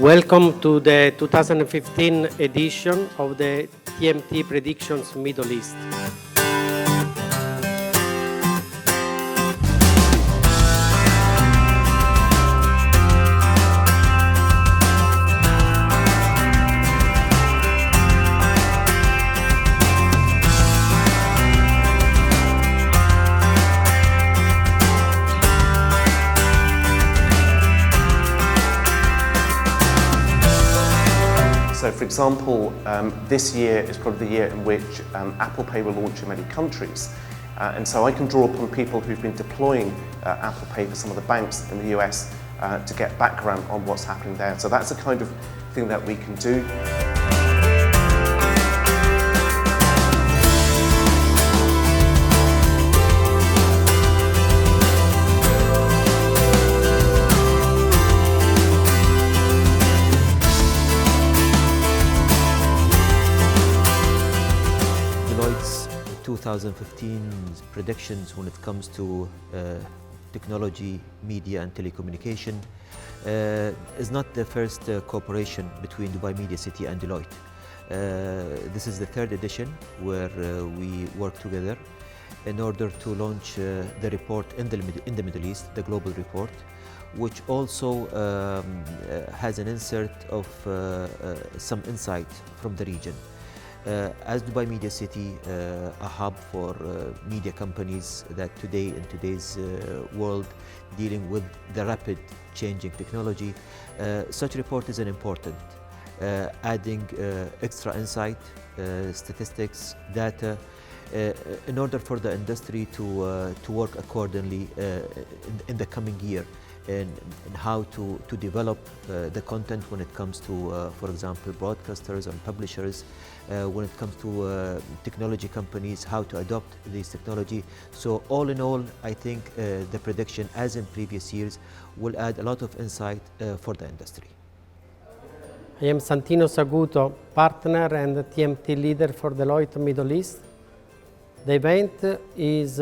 Welcome to the 2015 edition of the TMT Predictions Middle East. So, for example, this year is probably the year in which Apple Pay will launch in many countries. And so I can draw upon people who've been deploying Apple Pay for some of the banks in the US to get background on what's happening there. So that's the kind of thing that we can do. Deloitte's 2015 predictions when it comes to technology, media and telecommunication is not the first cooperation between Dubai Media City and Deloitte. This is the third edition where we work together in order to launch the report in the Middle East, the global report, which also has an insert of some insight from the region. As Dubai Media City, a hub for media companies that today in today's world dealing with the rapid changing technology, such report is an important, adding extra insight, statistics, data, in order for the industry to work accordingly in the coming year and how to develop the content when it comes to, for example, broadcasters and publishers, when it comes to technology companies, how to adopt this technology. So all in all, I think the prediction, as in previous years, will add a lot of insight for the industry. I am Santino Saguto, partner and TMT leader for Deloitte Middle East. The event is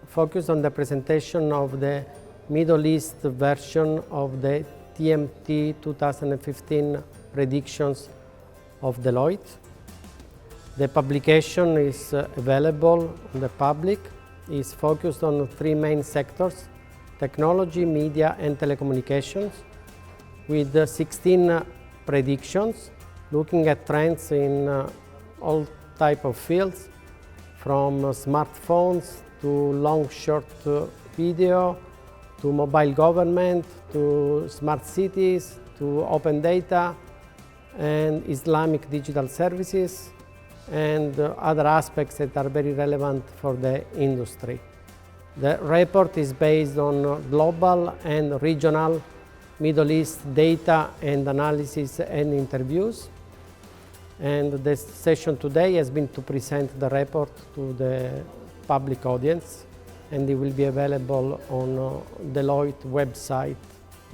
focused on the presentation of the Middle East version of the TMT 2015 predictions of Deloitte. The publication is available on the public. It's focused on three main sectors: technology, media and telecommunications, with 16 predictions looking at trends in all type of fields, from smartphones to long short video, to mobile government, to smart cities, to open data and Islamic digital services, and other aspects that are very relevant for the industry. The report is based on global and regional Middle East data and analysis and interviews. And the session today has been to present the report to the public audience, and it will be available on Deloitte website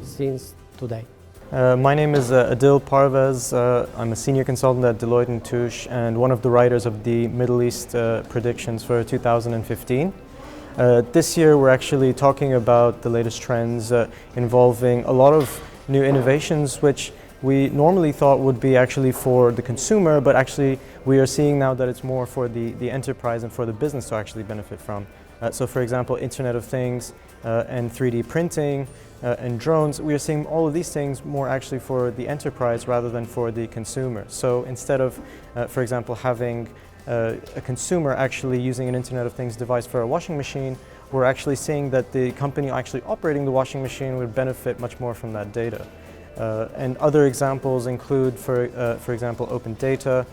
since today. My name is Adil Parvez. I'm a senior consultant at Deloitte & Touche and one of the writers of the Middle East predictions for 2015. This year we're actually talking about the latest trends involving a lot of new innovations which we normally thought would be actually for the consumer, but actually we are seeing now that it's more for the enterprise and for the business to actually benefit from. So for example, Internet of Things and 3D printing and drones, we are seeing all of these things more actually for the enterprise rather than for the consumer. So instead of, for example, having a consumer actually using an Internet of Things device for a washing machine, we're actually seeing that the company actually operating the washing machine would benefit much more from that data. And other examples include, for example, open data,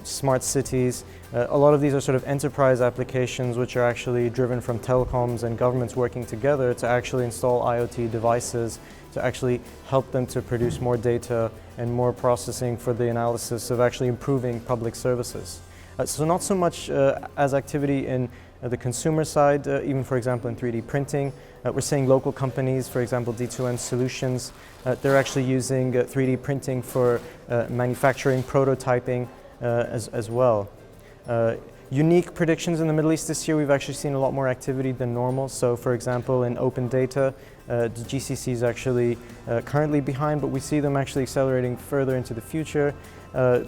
smart cities. A lot of these are sort of enterprise applications which are actually driven from telecoms and governments working together to actually install IoT devices to actually help them to produce more data and more processing for the analysis of actually improving public services. So not so much as activity in the consumer side, even for example in 3D printing. We're seeing local companies, for example D2N Solutions, they're actually using 3D printing for manufacturing, prototyping as well. Unique predictions in the Middle East this year, we've actually seen a lot more activity than normal. So for example, in open data, the GCC is actually currently behind, but we see them actually accelerating further into the future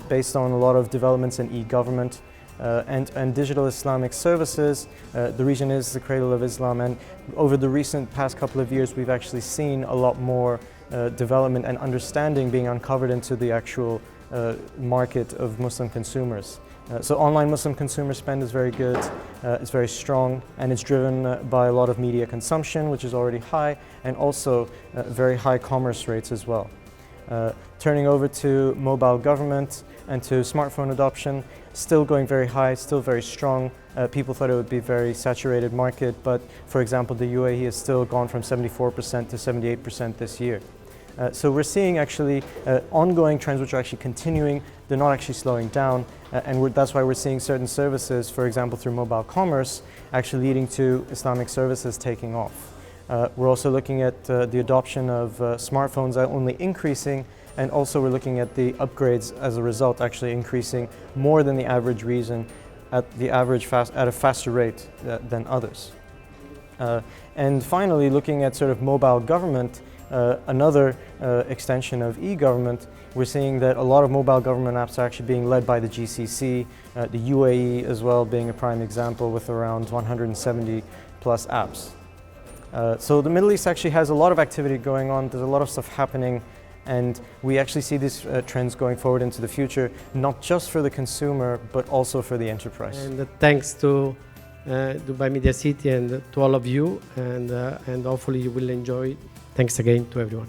based on a lot of developments in e-government and digital Islamic services. The region is the cradle of Islam, and over the recent past couple of years, we've actually seen a lot more development and understanding being uncovered into the actual market of Muslim consumers. So online Muslim consumer spend is very good, it's very strong, and it's driven by a lot of media consumption, which is already high, and also very high commerce rates as well. Turning over to mobile government and to smartphone adoption, still going very high, still very strong. People thought it would be a very saturated market, but for example, the UAE has still gone from 74% to 78% this year. So we're seeing actually ongoing trends which are actually continuing. They're not actually slowing down, and that's why we're seeing certain services, for example through mobile commerce, actually leading to Islamic services taking off. We're also looking at the adoption of smartphones only increasing, and also we're looking at the upgrades as a result actually increasing more than the average region at a faster rate than others. And finally, looking at sort of mobile government, another extension of e-government, we're seeing that a lot of mobile government apps are actually being led by the GCC, the UAE as well being a prime example with around 170 plus apps. So the Middle East actually has a lot of activity going on, there's a lot of stuff happening, and we actually see these trends going forward into the future, not just for the consumer, but also for the enterprise. And thanks to Dubai Media City and to all of you, and hopefully you will enjoy. Thanks again to everyone.